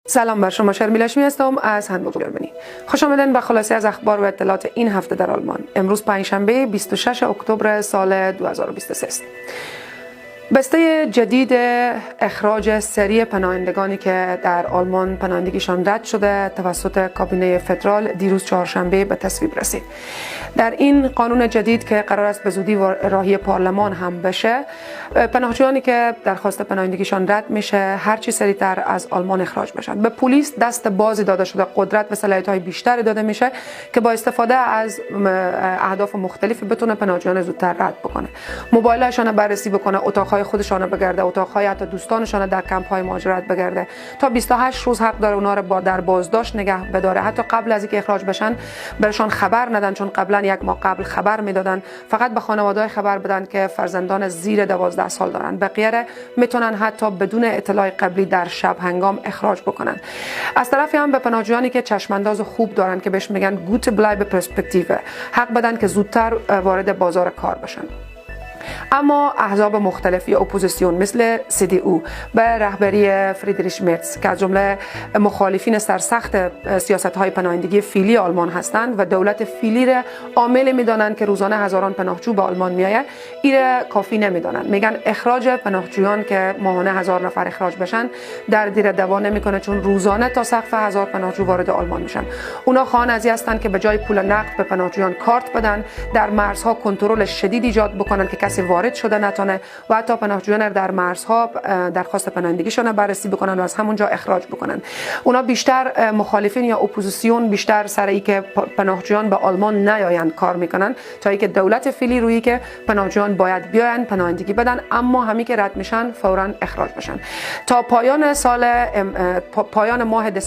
سلام بر شما، شرمیل هاشمی هستم از هندبوک جرمنی. خوش آمدین به خلاصه از اخبار و اطلاعات این هفته در آلمان. امروز پنجشنبه 26 اکتبر سال 2023 است. بسته جدید اخراج سری پناهندگانی که در آلمان پناهندگیشان رد شده توسط کابینه فدرال دیروز چهارشنبه به تصویب رسید. در این قانون جدید که قرار است به زودی راهی پارلمان هم بشه، پناهجویانی که درخواست پناهندگیشان رد میشه هر چی سریعتر از آلمان اخراج بشن. به پلیس دست بازی داده شده، قدرت و صلاحیت‌های بیشتری داده میشه که با استفاده از اهداف مختلفی بتونه پناهجویان زودتر رد بکنه. موبایلشون بررسی بکنه، اتاق‌های خودشان بگرده، اتاق‌های حتی دوستانشان در کمپ‌های مهاجرت بگرده. تا 28 روز حق داره اونها رو در بازداشت نگه بداره. حتی قبل از اینکه اخراج بشن برشان خبر ندن، چون قبلا یک ماه قبل خبر میدادن. فقط به خانواده‌های خبر بدن که فرزندان زیر 12 سال دارن. بقیه میتونن حتی بدون اطلاع قبلی در شب هنگام اخراج بکنن. از طرفی هم به پناهجویانی که چشمانداز خوب دارن که بهش میگن گوت بلایب پرسپکتیو حق بدن که زودتر وارد بازار کار بشن. اما احزاب مختلف یا اپوزیسیون مثل CDU به رهبری فریدریش مرتز که از جمله مخالفین سرسخت سیاست‌های پناهندگی فعلی آلمان هستند و دولت فعلی را عامل می‌دانند که روزانه هزاران پناهجو به آلمان میآید، این کافی نمی‌دانند. میگن اخراج پناهجویان که ماهانه 1000 نفر اخراج بشن در دیر دوا نمی‌کنه، چون روزانه تا سقف 1000 پناهجو وارد آلمان میشن. اونا خواهان از این هستند که به جای پول نقد به پناهجویان کارت بدن، در مرزها کنترل شدید ایجاد بکنن که کسی وارد شده نتونه و حتی پناهجویان در مرزها درخواست پناهندگیشون بررسی بکنن و از همونجا اخراج بکنن. اونا بیشتر مخالفین یا اپوزیسیون بیشتر سر ای که پناهجویان به آلمان نیایند کار میکنن، تا اینکه دولت فعلی رویی که پناهجویان باید بیاین پناهندگی بدن، اما همی که رد میشن فورا اخراج بشن. تا پایان ماه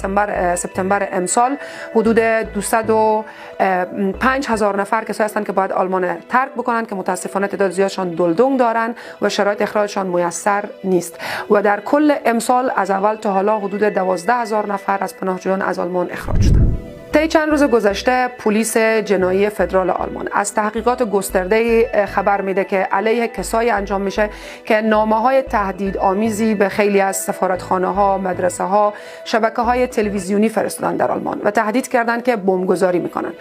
سپتامبر امسال حدود 205,000 نفر کسایی هستند که باید آلمان ترک بکنن که متاسفانه تعداد زیادشان دلدنگ دارن و شرایط اخراجشان میسر نیست. و در کل امسال از اول تا حالا حدود 12,000 نفر از پناهجویان از آلمان اخراج شدند. طی چند روز گذشته پلیس جنایی فدرال آلمان از تحقیقات گسترده خبر میده که علیه کسایی انجام میشه که نامه‌های تهدیدآمیزی به خیلی از سفارتخانه‌ها، مدرسه‌ها، شبکه‌های تلویزیونی فرستادن در آلمان و تهدید کردن که بمبگذاری میکنن.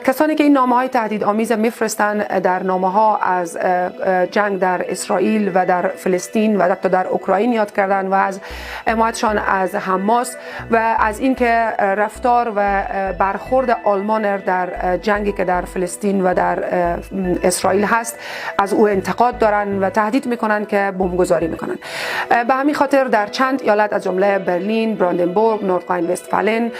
کسانی که این نامه‌های تهدیدآمیز میفرستن در نامه‌ها از جنگ در اسرائیل و در فلسطین و حتی در اوکراین یاد کردن و از حمایتشان از حماس و از اینکه رفتار و برخورد آلمان در جنگی که در فلسطین و در اسرائیل هست از او انتقاد دارن و تهدید میکنن که بمبگذاری میکنن. به همین خاطر در چند ایالت از جمله برلین، براندنبورگ، نوردراین وستفالن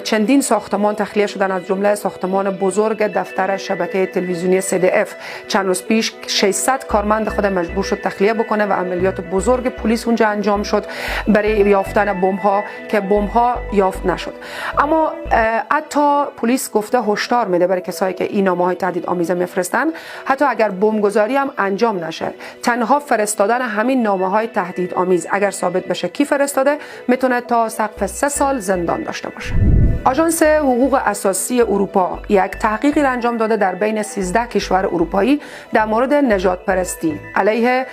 چندین ساختمان تخلیه شدن، از جمله ساختمان بزرگ دفتر شبکه تلویزیونی CDF. چند روز پیش 600 کارمند خود مجبور شد تخلیه بکنه و عملیات بزرگ پلیس اونجا انجام شد برای یافتن بمب‌ها که بمب‌ها یافت نشد. اما حتی پلیس گفته هشدار میده برای کسایی که این نامه‌های تهدیدآمیز میفرستن، حتی اگر بمبگذاری هم انجام نشه، تنها فرستادن همین نامه‌های تهدیدآمیز اگر ثابت بشه کی فرستاده میتونه تا سقف 3 سال زندان داشته باشه. آژانس حقوق اساسی اروپا یک تحقیقی را انجام داده در بین 13 کشور اروپایی در مورد نژادپرستی علیه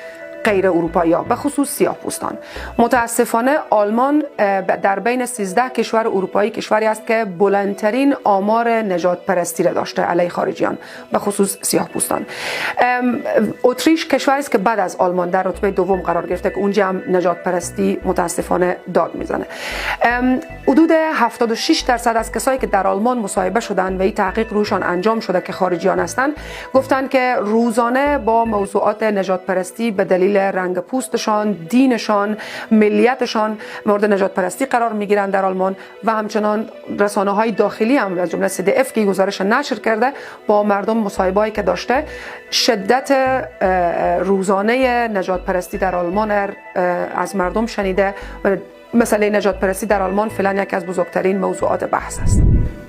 غیر اروپایی‌ها، به خصوص سیاه‌پوستان. متاسفانه آلمان در بین 13 کشور اروپایی کشوری است که بلندترین آمار نژادپرستی را داشته علیه خارجیان، به خصوص سیاه‌پوستان. اتریش کشوری است که بعد از آلمان در رتبه دوم قرار گرفته که اونجا هم نژادپرستی متاسفانه داد میزنه. حدود 76% از کسایی که در آلمان مصاحبه شدن و این تحقیق روشان انجام شده که خارجیان هستند، گفتند که روزانه با موضوعات نژادپرستی به دلیل رنگ پوستشان، دینشان، ملیتشان مورد نژادپرستی قرار میگیرند در آلمان و همچنان رسانه‌های داخلی هم از جمله CDF که گزارش نشر کرده با مردم مصاحبه‌ای که داشته، شدت روزانه نژادپرستی در آلمان از مردم شنیده و مسئله نژادپرستی در آلمان فعلا یکی از بزرگترین موضوعات بحث است.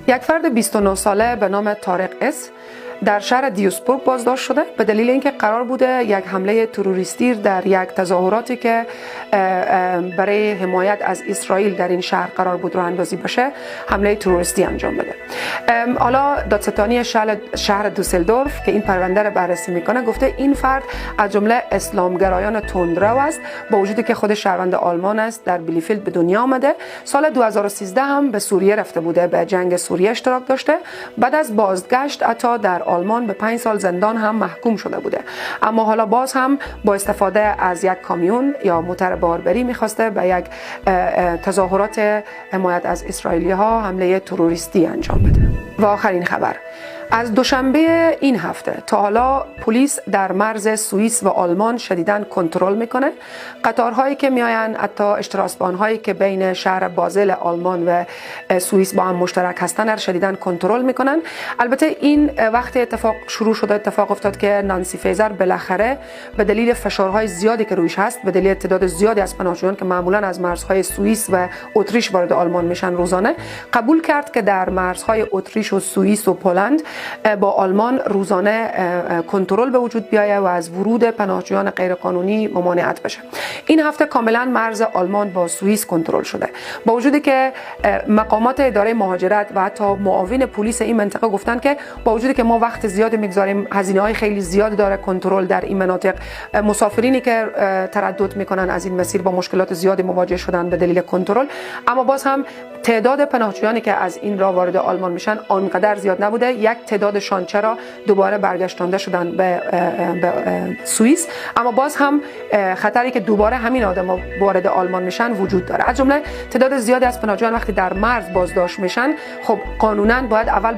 یک فرد 29 ساله به نام طارق اس در شهر دیوسبورگ بازداشت شده به دلیل اینکه قرار بوده یک حمله تروریستی در یک تظاهراتی که برای حمایت از اسرائیل در این شهر قرار بود راه اندازی بشه حمله تروریستی انجام بده. حالا دادستانی شهر دوسلدورف که این پرونده را بررسی میکنه گفته این فرد از جمله اسلامگرایان تندرو است، با وجودی که خود شهروند آلمان است در بلیفیلد به دنیا آمده. سال 2013 هم به سوریه رفته بوده، به جنگ سوریه اشتراک داشته. بعد از بازگشت حتی در آلمان به 5 سال زندان هم محکوم شده بوده، اما حالا باز هم با استفاده از یک کامیون یا موتر باربری میخواسته به یک تظاهرات حمایت از اسرائیلی ها حمله تروریستی انجام بده. و آخرین خبر از دوشنبه این هفته تا حالا پلیس در مرز سوئیس و آلمان شدیداً کنترل میکنه. قطارهایی که میآیند، حتی اشتراسبان هایی که بین شهر بازل آلمان و سوئیس با هم مشترک هستند را شدیداً کنترل میکنن. البته این وقت اتفاق افتاد که نانسی فیزر بالاخره به دلیل فشارهای زیادی که رویش هست، به دلیل تعداد زیادی از پناهجویان که معمولاً از مرزهای سوئیس و اتریش وارد آلمان میشن روزانه، قبول کرد که در مرزهای اتریش و سوئیس و پولند با آلمان روزانه کنترل به وجود بیاید و از ورود پناهجویان غیرقانونی ممانعت بشه. این هفته کاملا مرز آلمان با سوئیس کنترل شده، با وجودی که مقامات اداره مهاجرت و حتی معاون پلیس این منطقه گفتن که با وجودی که ما وقت زیادی میگذاریم، هزینه‌های خیلی زیاد داره کنترل در این مناطق، مسافرینی که تردد میکنن از این مسیر با مشکلات زیادی مواجه شدن به دلیل کنترل، اما باز هم تعداد پناهجویانی که از این راه وارد آلمان میشن آنقدر زیاد نبوده. یک تعدادشان چرا دوباره برگشتانده شدن به سوئیس، اما باز هم خطری که دوباره همین آدما وارد آلمان میشن وجود داره. از جمله تعداد زیادی از پناهجویان وقتی در مرز بازداشت میشن، خب قانونا باید اول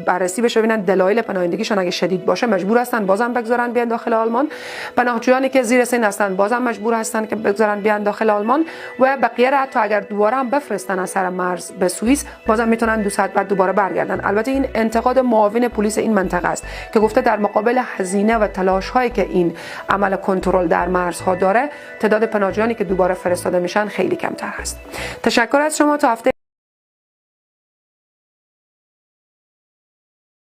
بررسی بشه ببینن دلایل پناهندگیشون اگه شدید باشه مجبور هستن بازم بگذارن بیان داخل آلمان. پناهجویانی که زیر سن هستن بازم مجبور هستن که بگذارن بیان داخل آلمان و بقیه را حتی اگر دوباره هم بفرستن از سر مرز به سوئیس بازم میتونن 2 ساعت بعد دوباره برگردن. البته این انتقاد معاون پلیس این منطقه است که گفته در مقابل هزینه و تلاش هایی که این عمل کنترل در مرزها داره، تعداد پناهجویانی که دوباره فرستاده میشن خیلی کمتر هست. تشکر از شما. تا هفته